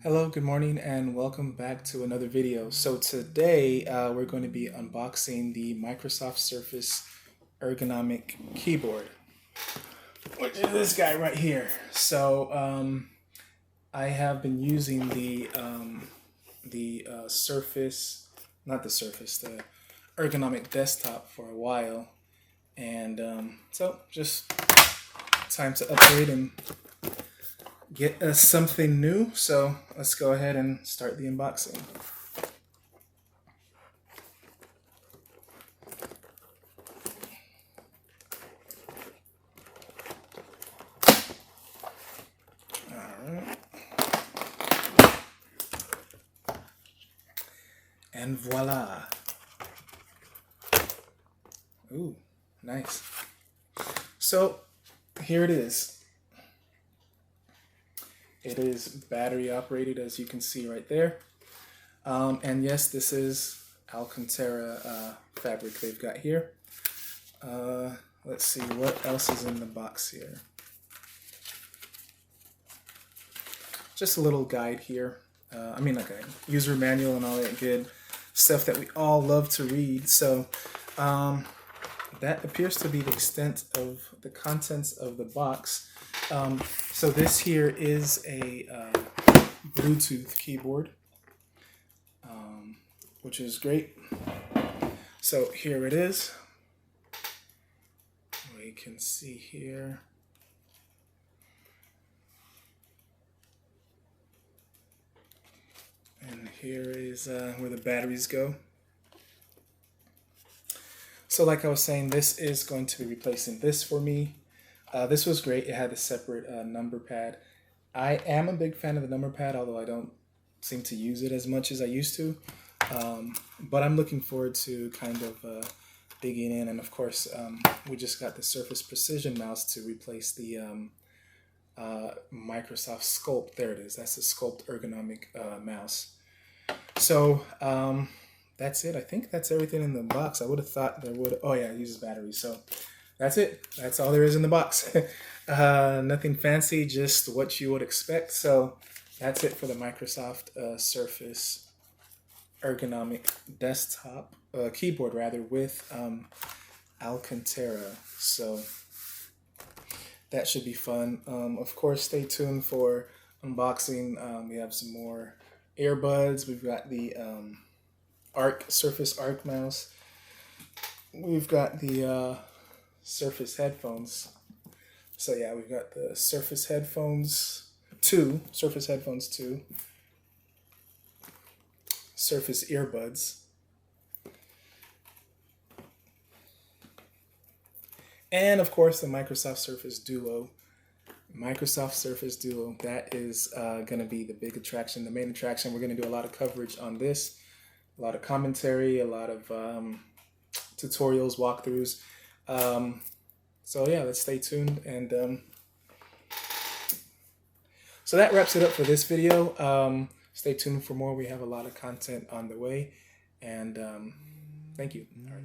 Hello, good morning, and welcome back to another video. So today we're going to be unboxing the Microsoft Surface Ergonomic keyboard, which is this guy right here. So I have been using the Surface, not the Surface, the Ergonomic desktop for a while, and so just time to upgrade and get us something new. So let's go ahead and start the unboxing. Alright. And voila. Ooh, nice. So here it is. It is battery operated, as you can see right there. And yes, this is Alcantara fabric they've got here. Let's see what else is in the box here. Just a little guide here. Like a user manual and all that good stuff that we all love to read. So that appears to be the extent of the contents of the box. So this here is a Bluetooth keyboard, which is great. So here it is. We can see here. And here is where the batteries go. So like I was saying, this is going to be replacing this for me. This was great. It had a separate number pad. I am a big fan of the number pad, although I don't seem to use it as much as I used to. But I'm looking forward to kind of digging in. And of course, we just got the Surface Precision mouse to replace the Microsoft Sculpt. There it is. That's the Sculpt Ergonomic mouse. So that's it. I think that's everything in the box. I would have thought there would. Oh yeah, it uses batteries. So that's it. That's all there is in the box. Nothing fancy, just what you would expect. So that's it for the Microsoft Surface Ergonomic desktop keyboard, rather, with Alcantara. So that should be fun. Of course, stay tuned for unboxing. We have some more earbuds. We've got the Surface Arc mouse. We've got the Surface headphones. So yeah, we've got the Surface headphones 2, Surface headphones 2, Surface earbuds, and of course the Microsoft Surface Duo. Microsoft Surface Duo, that is going to be the big attraction, the main attraction. We're going to do a lot of coverage on this, a lot of commentary, a lot of tutorials, walkthroughs. So yeah, let's stay tuned. And so that wraps it up for this video. Stay tuned for more. We have a lot of content on the way. And thank you. All right.